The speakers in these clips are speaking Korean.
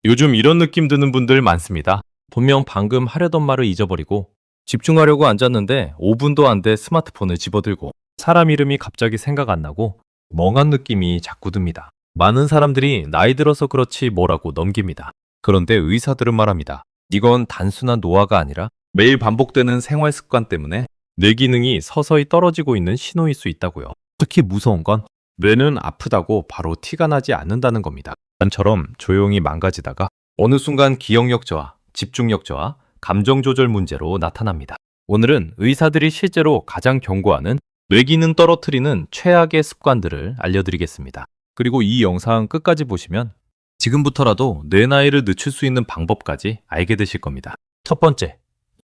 요즘 이런 느낌 드는 분들 많습니다. 분명 방금 하려던 말을 잊어버리고 집중하려고 앉았는데 5분도 안 돼 스마트폰을 집어들고 사람 이름이 갑자기 생각 안 나고 멍한 느낌이 자꾸 듭니다. 많은 사람들이 나이 들어서 그렇지 뭐라고 넘깁니다. 그런데 의사들은 말합니다. 이건 단순한 노화가 아니라 매일 반복되는 생활 습관 때문에 뇌 기능이 서서히 떨어지고 있는 신호일 수 있다고요. 특히 무서운 건 뇌는 아프다고 바로 티가 나지 않는다는 겁니다. 처럼 조용히 망가지다가 어느 순간 기억력 저하, 집중력 저하, 감정 조절 문제로 나타납니다. 오늘은 의사들이 실제로 가장 경고하는 뇌기능 떨어뜨리는 최악의 습관들을 알려드리겠습니다. 그리고 이 영상 끝까지 보시면 지금부터라도 뇌 나이를 늦출 수 있는 방법까지 알게 되실 겁니다. 첫 번째,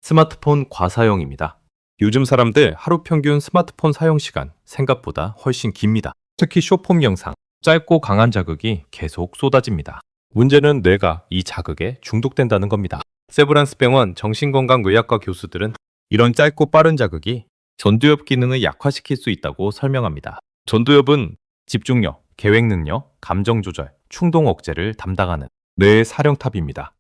스마트폰 과사용입니다. 요즘 사람들 하루 평균 스마트폰 사용 시간 생각보다 훨씬 깁니다. 특히 숏폼 영상, 짧고 강한 자극이 계속 쏟아집니다. 문제는 뇌가 이 자극에 중독된다는 겁니다. 세브란스 병원 정신건강의학과 교수들은 이런 짧고 빠른 자극이 전두엽 기능을 약화시킬 수 있다고 설명합니다. 전두엽은 집중력, 계획 능력, 감정 조절, 충동 억제를 담당하는 뇌의 사령탑입니다.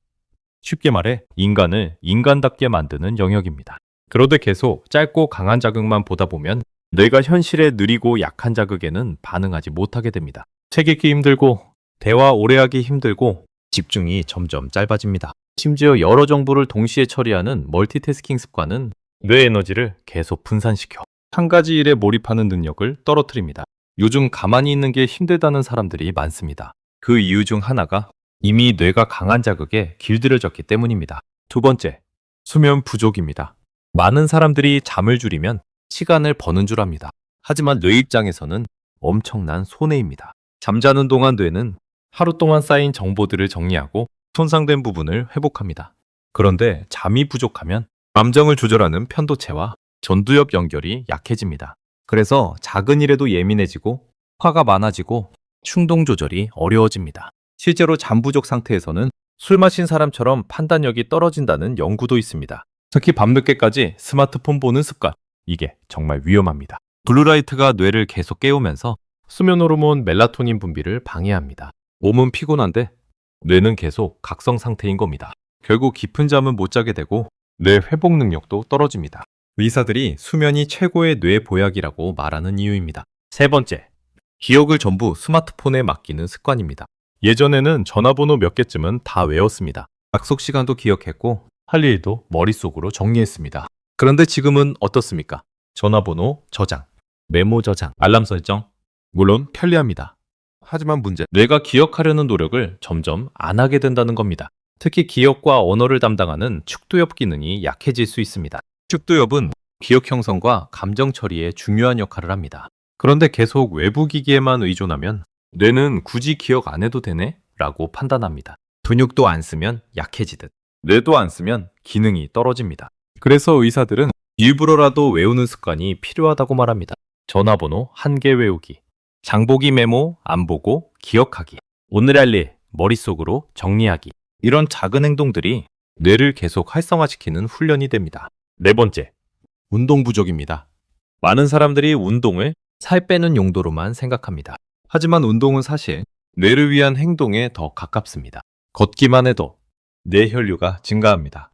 쉽게 말해 인간을 인간답게 만드는 영역입니다. 그런데 계속 짧고 강한 자극만 보다 보면 뇌가 현실의 느리고 약한 자극에는 반응하지 못하게 됩니다. 책 읽기 힘들고 대화 오래 하기 힘들고 집중이 점점 짧아집니다. 심지어 여러 정보를 동시에 처리하는 멀티태스킹 습관은 뇌 에너지를 계속 분산시켜 한 가지 일에 몰입하는 능력을 떨어뜨립니다. 요즘 가만히 있는 게 힘들다는 사람들이 많습니다. 그 이유 중 하나가 이미 뇌가 강한 자극에 길들여졌기 때문입니다. 두 번째, 수면 부족입니다. 많은 사람들이 잠을 줄이면 시간을 버는 줄 압니다. 하지만 뇌 입장에서는 엄청난 손해입니다. 잠자는 동안 뇌는 하루 동안 쌓인 정보들을 정리하고 손상된 부분을 회복합니다. 그런데 잠이 부족하면 감정을 조절하는 편도체와 전두엽 연결이 약해집니다. 그래서 작은 일에도 예민해지고 화가 많아지고 충동 조절이 어려워집니다. 실제로 잠 부족 상태에서는 술 마신 사람처럼 판단력이 떨어진다는 연구도 있습니다. 특히 밤늦게까지 스마트폰 보는 습관, 이게 정말 위험합니다. 블루라이트가 뇌를 계속 깨우면서 수면 호르몬 멜라토닌 분비를 방해합니다. 몸은 피곤한데 뇌는 계속 각성 상태인 겁니다. 결국 깊은 잠은 못 자게 되고 뇌 회복 능력도 떨어집니다. 의사들이 수면이 최고의 뇌 보약이라고 말하는 이유입니다. 세 번째, 기억을 전부 스마트폰에 맡기는 습관입니다. 예전에는 전화번호 몇 개쯤은 다 외웠습니다. 약속 시간도 기억했고 할 일도 머릿속으로 정리했습니다. 그런데 지금은 어떻습니까? 전화번호 저장, 메모 저장, 알람 설정. 물론 편리합니다. 하지만 문제, 뇌가 기억하려는 노력을 점점 안 하게 된다는 겁니다. 특히 기억과 언어를 담당하는 축두엽 기능이 약해질 수 있습니다. 축두엽은 기억 형성과 감정 처리에 중요한 역할을 합니다. 그런데 계속 외부 기기에만 의존하면 뇌는 굳이 기억 안 해도 되네? 라고 판단합니다. 근육도 안 쓰면 약해지듯 뇌도 안 쓰면 기능이 떨어집니다. 그래서 의사들은 일부러라도 외우는 습관이 필요하다고 말합니다. 전화번호 1개 외우기, 장보기 메모 안 보고 기억하기, 오늘 할 일 머릿속으로 정리하기. 이런 작은 행동들이 뇌를 계속 활성화시키는 훈련이 됩니다. 네 번째, 운동 부족입니다. 많은 사람들이 운동을 살 빼는 용도로만 생각합니다. 하지만 운동은 사실 뇌를 위한 행동에 더 가깝습니다. 걷기만 해도 뇌 혈류가 증가합니다.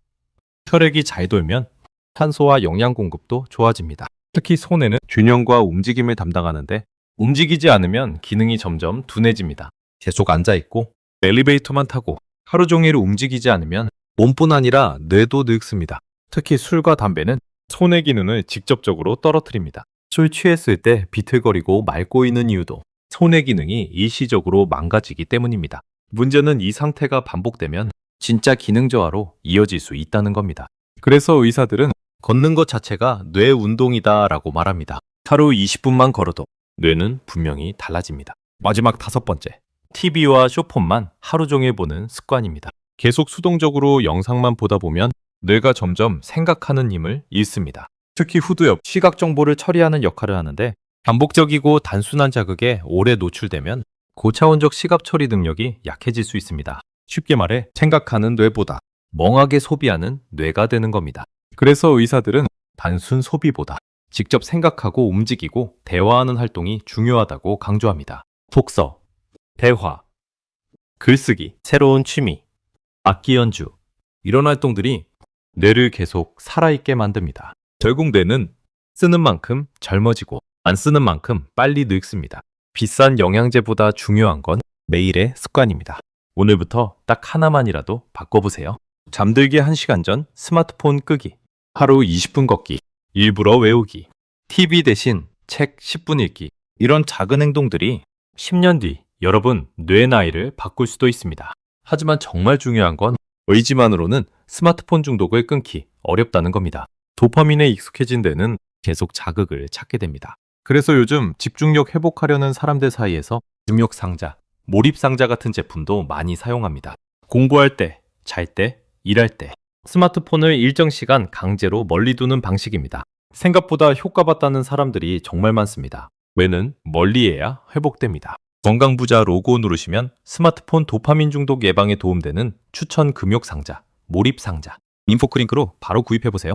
혈액이 잘 돌면 탄소와 영양 공급도 좋아집니다. 특히 손에는 균형과 움직임을 담당하는데 움직이지 않으면 기능이 점점 둔해집니다. 계속 앉아있고 엘리베이터만 타고 하루 종일 움직이지 않으면 몸뿐 아니라 뇌도 늙습니다. 특히 술과 담배는 손의 기능을 직접적으로 떨어뜨립니다. 술 취했을 때 비틀거리고 맑고 있는 이유도 손의 기능이 일시적으로 망가지기 때문입니다. 문제는 이 상태가 반복되면 진짜 기능 저하로 이어질 수 있다는 겁니다. 그래서 의사들은 걷는 것 자체가 뇌 운동이다 라고 말합니다. 하루 20분만 걸어도 뇌는 분명히 달라집니다. 마지막 다섯 번째, TV와 숏폰만 하루 종일 보는 습관입니다. 계속 수동적으로 영상만 보다 보면 뇌가 점점 생각하는 힘을 잃습니다. 특히 후두엽, 시각 정보를 처리하는 역할을 하는데 반복적이고 단순한 자극에 오래 노출되면 고차원적 시각 처리 능력이 약해질 수 있습니다. 쉽게 말해 생각하는 뇌보다 멍하게 소비하는 뇌가 되는 겁니다. 그래서 의사들은 단순 소비보다 직접 생각하고 움직이고 대화하는 활동이 중요하다고 강조합니다. 독서, 대화, 글쓰기, 새로운 취미, 악기 연주, 이런 활동들이 뇌를 계속 살아있게 만듭니다. 결국 뇌는 쓰는 만큼 젊어지고 안 쓰는 만큼 빨리 늙습니다. 비싼 영양제보다 중요한 건 매일의 습관입니다. 오늘부터 딱 하나만이라도 바꿔보세요. 잠들기 1시간 전 스마트폰 끄기, 하루 20분 걷기, 일부러 외우기, TV 대신 책 10분 읽기. 이런 작은 행동들이 10년 뒤 여러분 뇌 나이를 바꿀 수도 있습니다. 하지만 정말 중요한 건 의지만으로는 스마트폰 중독을 끊기 어렵다는 겁니다. 도파민에 익숙해진 뇌는 계속 자극을 찾게 됩니다. 그래서 요즘 집중력 회복하려는 사람들 사이에서 집중력 상자, 몰입 상자 같은 제품도 많이 사용합니다. 공부할 때, 잘 때, 일할 때 스마트폰을 일정 시간 강제로 멀리 두는 방식입니다. 생각보다 효과봤다는 사람들이 정말 많습니다. 뇌는 멀리해야 회복됩니다. 건강부자 로고 누르시면 스마트폰 도파민 중독 예방에 도움되는 추천 금욕 상자, 몰입 상자, 인포크링크로 바로 구입해보세요.